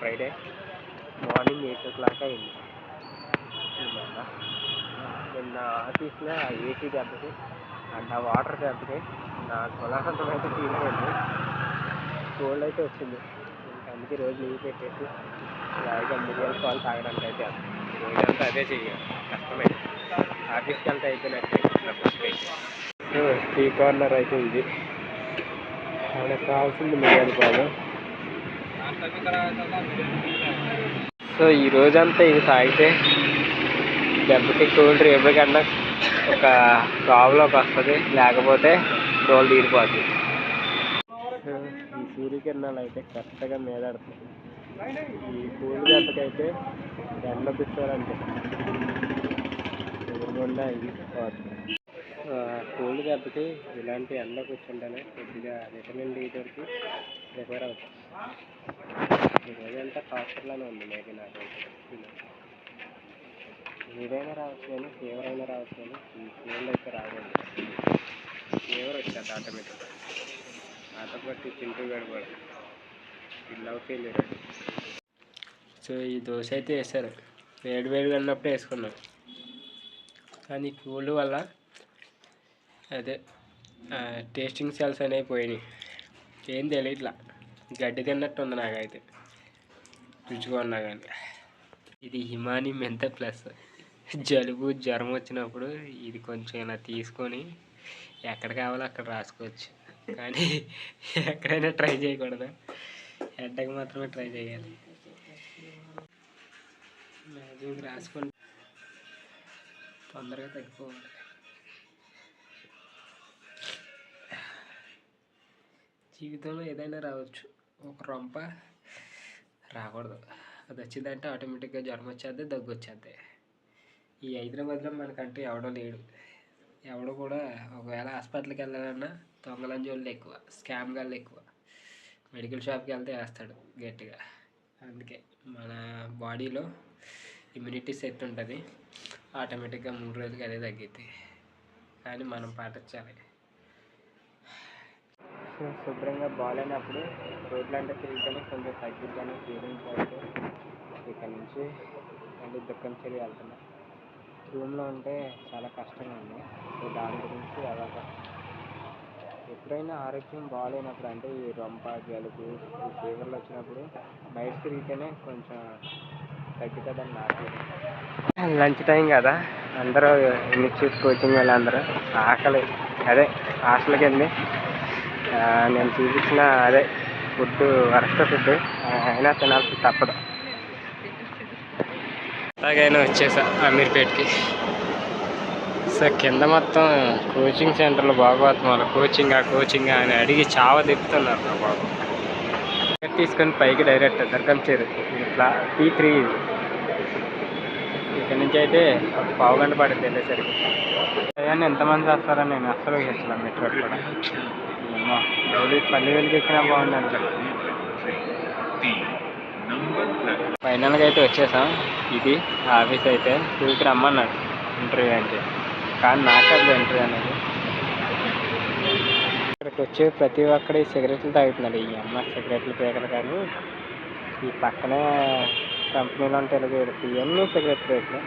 Friday morning 8 o'clock అయింది. నిన్న ఆఫీస్లో ఏసీ దెబ్బకి అండ్ ఆ వాటర్ దెబ్బకి నా కులాసంతం అయితే తీరిపోయింది. కోల్డ్ అయితే వచ్చింది. అందుకే రోజు లీవ్ పెట్టేసి అలాగే మిరియాల పాలు తాగడానికి అయితే రోజంతా అదే చెయ్యాలి. కష్టమే. ఆఫీస్కి వెళ్తే అయిపోయినట్టే సో టీ కార్నర్ అయితే ఇది. మనకు కావాల్సింది మిరియాల పాలు. సో ఈ రోజంతా ఇది తాగితే దెబ్బకి కోల్డ్ రేపటికన్నా ఒక ప్రాబ్లం వస్తుంది, లేకపోతే డోలు తీరిపోద్ది. ఈ సూర్యకిరణాలు అయితే కరెక్ట్గా మీదాడుతుంది. ఈ కోల్డ్ దెబ్బకైతే ఎండ కూర్చోవాలంటే ఎదురుగుండా ఇది పోతుంది. కోల్డ్ దెబ్బకి ఇలాంటి ఎండ కూర్చుంటేనే కొద్దిగా విటమిన్ డి దొరికి రికవర్ అవుతుంది. ఈ రోజంతా హాస్పిటల్లోనే ఉంది మేబీ నాకైతే. ఏదైనా రావచ్చు కానీ ఫీవర్ అయినా రావచ్చు కానీ ఈ కోల్డ్ అయితే రాకూడదు. ఫీవర్ వచ్చేది ఆటోమేటిక్గా. నాతో పాటు చింటూ గడపడు లవ్ ఫెయిల్యూర్. సో ఈ దోశ అయితే వేసారు. వేడివేడిగా ఉన్నప్పుడు వేసుకున్నాం, కానీ కోల్డ్ వల్ల అదే టేస్టింగ్ సెల్స్ అనేవి పోయినాయి. ఏం తెలియట్లా, గడ్డి తిన్నట్టు ఉంది నాకైతే రుచిగా ఉన్నా కానీ. ఇది హిమాని మెంత ప్లస్. జలుబు జ్వరం వచ్చినప్పుడు ఇది కొంచెం ఇలా తీసుకొని ఎక్కడ కావాలో అక్కడ రాసుకోవచ్చు, కానీ ఎక్కడైనా ట్రై చేయకూడదు. హెడ్కి మాత్రమే ట్రై చేయాలి. మ్యాజిక్ రాసుకొని తొందరగా తగ్గిపోవాలి. జీవితంలో ఏదైనా రావచ్చు, ఒక రొంప రాకూడదు. అది వచ్చిందంటే ఆటోమేటిక్గా జ్వరం వచ్చేద్ది, దగ్గు వచ్చేద్ది. ఈ హైదరాబాద్లో మనకంటూ ఎవడో లేడు. ఎవడు కూడా ఒకవేళ హాస్పిటల్కి వెళ్ళాలన్నా దొంగలంజోళ్ళు ఎక్కువ, స్కామ్ గాళ్ళు ఎక్కువ. మెడికల్ షాప్కి వెళ్తే వేస్తాడు గట్టిగా. అందుకే మన బాడీలో ఇమ్యూనిటీ శక్తి ఉంటుంది, ఆటోమేటిక్గా 3 రోజులకి అదే తగ్గిద్ది. కానీ మనం పాటించాలి. శుభ్రంగా బాగాలేనప్పుడు రోడ్లు అంటే తిరిగితేనే కొంచెం తగ్గిద్దని ఫీలింగ్స్ అయితే ఇక్కడ నుంచి మళ్ళీ దుఃఖం చెల్లి వెళ్తున్నాం. రూమ్లో ఉంటే చాలా కష్టంగా ఉంది. సో దాని గురించి అదొక ఎప్పుడైనా ఆరోగ్యం బాగాలేనప్పుడు అంటే ఈ రొంప జలుబు ఈ ఫీవర్లు వచ్చినప్పుడు బయట తిరిగితేనే కొంచెం తగ్గుతుందని నా ఫీలింగ్. లంచ్ టైం కదా, అందరూ ఇన్స్టిట్యూట్ కోచింగ్ వాళ్ళందరూ ఆకలి అదే హాస్టల్కి వెళ్ళి నేను చూపించిన అదే ఫుడ్ వరస్ట్ ఫుడ్ అయినా తినాల్సి తప్పదు. అలాగైనా వచ్చేసా అమీర్పేట్కి. సో కింద మొత్తం కోచింగ్ సెంటర్లు బాగోతుంది. వాళ్ళు కోచింగ్ అని అడిగి చావ తిప్పుతున్నారు నా బాబు. తీసుకొని పైకి డైరెక్ట్ దర్గంచేరు ఇట్లా T3. ఇక్కడ నుంచి అయితే ఒక పావు గంట పడుతుంది వెళ్ళేసరికి. అయ్యాన్ని ఎంతమంది వస్తారని నేను అస్సలు ఊహించలే. మెట్రో కూడా ఏమో డైలీ 10,000కి ఎక్కినా బాగుంది. ఫైనల్గా అయితే వచ్చేసాం. ఇది ఆఫీస్ అయితే 2కి రమ్మన్నాడు ఇంటర్వ్యూ అంటే, కానీ నాకు అది ఇంటర్వ్యూ అనేది. ఇక్కడికి వచ్చే ప్రతి ఒక్కడు ఈ సిగరెట్లు తాగుతున్నాడు. ఈ అమ్మ సిగరెట్లు పీకలు, కానీ ఈ పక్కనే కంపెనీలో ఉంటాయి ఇవన్నీ సిగరెట్ రేట్లు.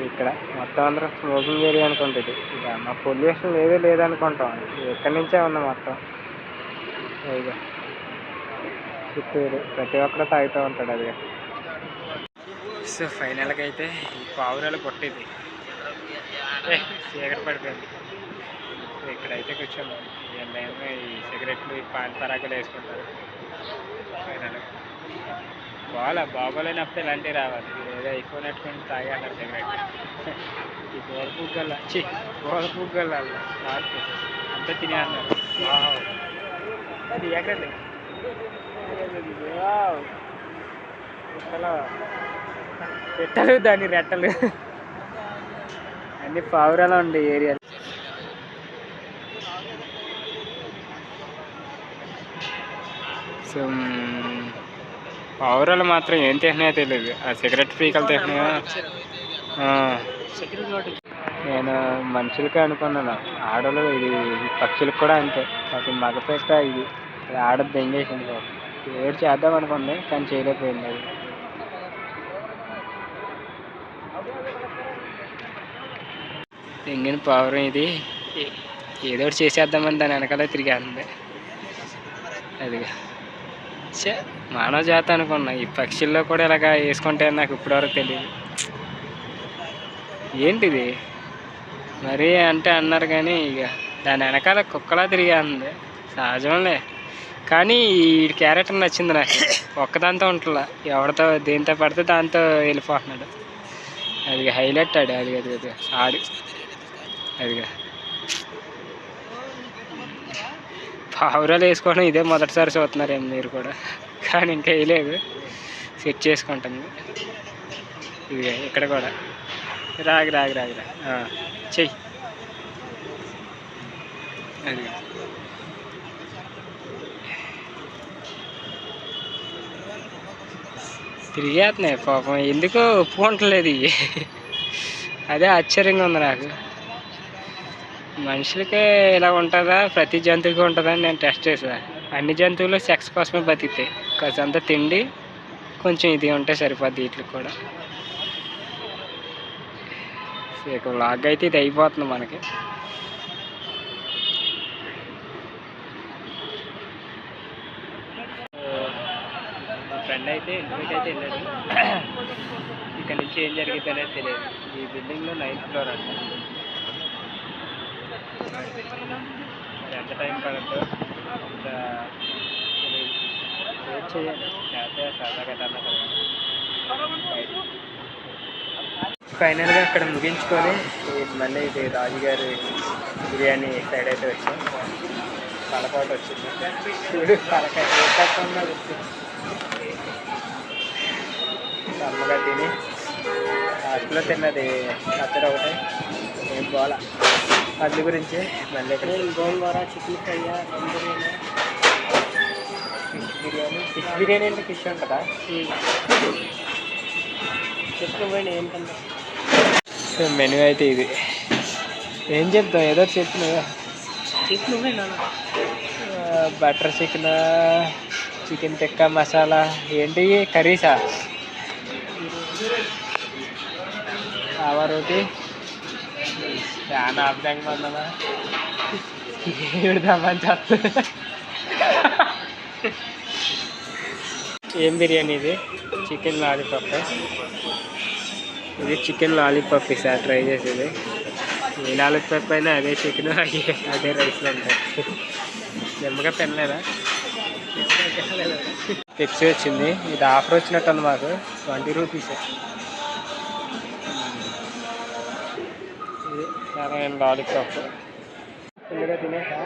ఇక్కడ మొత్తం అందరూ స్మోకింగ్ ఏరియా అనుకుంటుంది. ఇక మా పొల్యూషన్ ఏదే లేదనుకుంటాం. ఎక్కడి నుంచే ఉన్నాం మొత్తం. ఇక చుట్టూరు ప్రతి ఒక్కరు తాగుతూ ఉంటాడు అది. సో ఫైనల్గా అయితే ఈ పావురాలు కొట్టేది చీకటి పడిపోయింది. సో ఇక్కడైతే కూర్చోండి. వీళ్ళేమో ఈ సిగరెట్లు ఈ పాన్ పరాకులు వేసుకుంటారు. ఫైనల్గా బాగోలేనప్పుడు ఇలాంటివి రావాలి. ఏదో ఐఫోన్ పెట్టుకొని తాగాలి సిగరెట్. ఈ గోల పుగ్గల అంతా తినేస్తున్నారు. అది ఎక్కడ పెట్టలు, దాని రెట్టలు అన్ని పావురాలు ఉండే ఏరియా. సో పావురాలు మాత్రం ఏం తింటున్నాయో తెలియదు. ఆ సిగరెట్ పీకలు తింటున్నాయో. నేను మనుషులకే అనుకున్నాను, ఆడలు ఇది పక్షులకు కూడా అంతే. అసలు మగపెట్ట ఇది ఆడది దెంగేసింది. ఏడు చేద్దాం అనుకుంది కానీ చేయలేకపోయింది అది. ఇంగిన పవర్ ఇది ఏదో ఒకటి చేసేద్దామని దాని వెనకాల తిరిగేస్తుంది. అదిగా మానవ జాతి అనుకున్నా, ఈ పక్షుల్లో కూడా ఇలాగ వేసుకుంటే నాకు ఇప్పటివరకు తెలియదు. ఏంటిది మరీ అంటే అన్నారు కానీ ఇక దాని వెనకాల కుక్కలా తిరిగేస్తుంది. సహజంలే కానీ ఈ క్యారెక్టర్ నచ్చింది నాకు. ఒక్కదాంతో ఉంటుందా, ఎవరితో దేంతో పడితే దాంతో వెళ్ళిపోతున్నాడు. అది హైలైట్ ఆడు. అది అది అది ఆడు అదిగా పావురాలు వేసుకోవడం ఇదే మొదటిసారి చూస్తున్నారేమో మీరు కూడా, కానీ ఇంకా వేయలేదు, సెట్ చేసుకుంటుంది. ఇది ఇక్కడ కూడా రాగి రాగి రాగి రా చెయ్యి. అది తిరిగేస్తున్నాయి పాపం, ఎందుకో ఒప్పుకుంటలేదు ఇవి. అదే ఆశ్చర్యంగా ఉంది నాకు. మనుషులకే ఇలా ఉంటుందా, ప్రతి జంతువుకి ఉంటుందా అని నేను టెస్ట్ చేసా. అన్ని జంతువులు సెక్స్ కోసమే బతికితాయి. కొంచెంత తిండి కొంచెం ఇది ఉంటే సరిపోద్ది వీటికి కూడా. ఇక వ్లాగ్ అయితే ఇది అయిపోతుంది మనకి. మా ఫ్రెండ్ అయితే ఇంటికి అయితే వెళ్ళాడు. ఇక్కడ నుంచి ఏం జరిగింది అనేది తెలియదు. ఈ బిల్డింగ్లో 9th ఫ్లోర్ అంట. మరి ఎంత టైం పడుతుందో అంత వెయిట్ చేయాలి. లేకపోతే సరదాగా ఫైనల్గా అక్కడ ముగించుకొని మళ్ళీ ఇది రాజుగారి బిర్యానీ సైడ్ అయితే వచ్చాం. పలపాటు వచ్చింది చూడు, పలకాయ వచ్చింది. అమ్మగా తిని హాస్టల్లో తిన్నది పచ్చడి ఒకటే, ఏం పోవాలా అందు గురించి. మళ్ళీ ఇక్కడ gongura, chicken fry, fish biryani. Fish biryani అంటే ఫిష్ ఉంటుందా? చెప్పుకోపోయినా ఏంటంటే మెనూ అయితే ఇది. ఏం చెప్తాం, ఏదో చెప్పినవా butter chicken, chicken tikka masala, ఏంటి కర్రీసా, ఆవా రోటీ, చాలా అర్థంగా ఉందమ్మా. ఏడుదామని చెప్తుంది. ఏం బిర్యానీ ఇది? Chicken lollipop. ఇది చికెన్ లాలీపాప్ ఈసారి ట్రై చేసేది. ఏ లాలీపాప్ అయినా అదే చికెన్, అదే రైస్లో ఉంటాయి. నిమ్మగా తినలేదా? పెప్సీ వచ్చింది. ఇది ఆఫర్ వచ్చినట్టు ఉంది మాకు, 20 రూపీస్. ఇది నారాయణ లాలీపాప్. ఫుల్గా తినేసా.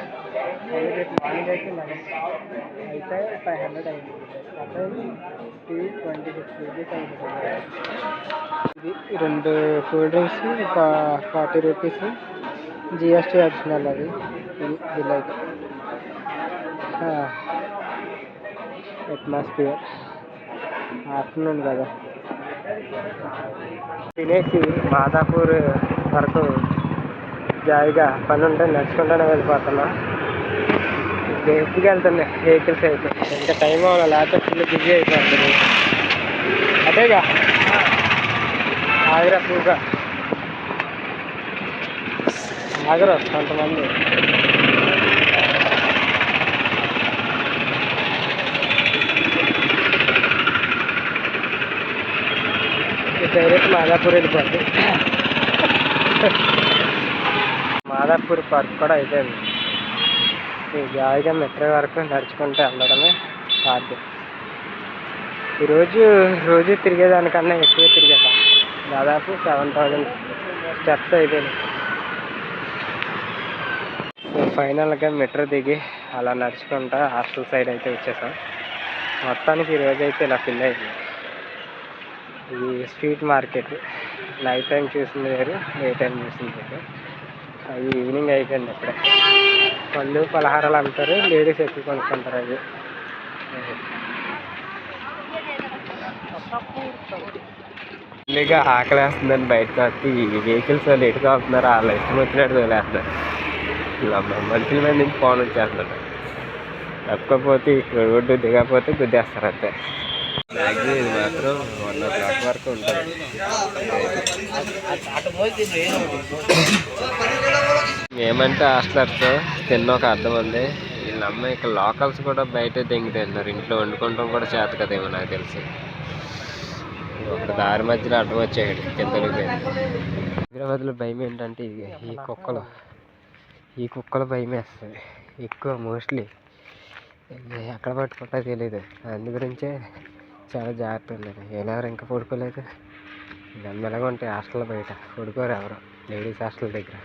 మళ్ళీ రేపు మార్నింగ్ అయితే అయితే 500 అయింది. అక్కడ ఇది 26 రూపీస్ అయింది. ఇది 2 cool drinks 40 rupees, GST additional. అది ఇది బిల్ అయితే. అట్మాస్ఫియర్ ఆఫ్టర్నూన్ కదా. తినేసి మాదాపూర్ వరకు జాయిగా పని ఉంటే నడుచుకుంటూనే వెళ్ళిపోతున్నా. బేసిక్గా వెళ్తున్నాయి వెహికల్స్ అయితే. ఇంకా టైం అవ్వాలి, లేకపోతే ఫుల్ బిజీ అయిపోతుంది. అదేగా ఆగరా పూగా ఆగరు కొంతమంది. డైరెక్ట్ మాదాపూర్ వెళ్ళిపోద్ది. మాదాపూర్ పార్క్ కూడా అయిపోయింది. ఈ జాయిగా మెట్రో వరకు నడుచుకుంటూ వెళ్ళడమే సాధ్యం. రోజు తిరిగేదానికన్నా ఎక్కువ తిరిగేసా. దాదాపు 7000 స్టెప్స్ అయిపోయింది. సో ఫైనల్గా మెట్రో దిగి అలా నడుచుకుంటా హాస్టల్ సైడ్ అయితే వచ్చేసాం. మొత్తానికి ఈరోజు అయితే ఇలా ఫిల్ అయింది. ఇది స్ట్రీట్ మార్కెట్. నైట్ టైం చూసింది వేరు, డే టైం చూసింది వేరు. అది ఈవినింగ్ అయిపోయింది. అప్పుడే పళ్ళు పలహారాలు అమ్ముతారు, లేడీస్ ఎక్కువ కొనుక్కుంటారు. అది ఫుల్గా ఆకలి వేస్తుందని బయటకు వస్తే ఈ వెహికల్స్ వాళ్ళు ఎటు కాపుతున్నారు, వాళ్ళ ఇష్టం వచ్చినట్టు వదిలేస్తారు. మనుషుల మీద నుంచి ఫోన్ వచ్చేస్తున్నాడు. తప్పకపోతే ఇక్కడ రోడ్డు దిగకపోతే గుద్దేస్తారు అంతే. మ్యాక్సిమం ఇది మాత్రం 1:00 వరకు ఉంటుంది. ఏమంటే హాస్టలర్స్ తిన్న ఒక అర్థం ఉంది. వీళ్ళ అమ్మాయి ఇక్కడ లోకల్స్ కూడా బయట దెంగి తింటున్నారు. ఇంట్లో వండుకుంటాం కూడా చేత కదేమో నాకు తెలిసి. ఒక దారి మధ్యలో అడ్డం వచ్చాడు కిందకి పోయింది. హైదరాబాద్లో భయం ఏంటంటే ఈ కుక్కలు భయం వేస్తుంది ఎక్కువ. మోస్ట్లీ ఎక్కడ పట్టుకుంటా తెలీదు. అందు గురించే చాలా జాగ్రత్త ఉండదు. ఎవరెవరు ఇంకా పడుకోలేదు. మెల్లగా ఉంటాయి హాస్టల్ బయట. పడుకోరు ఎవరు లేడీస్ హాస్టల్ దగ్గర.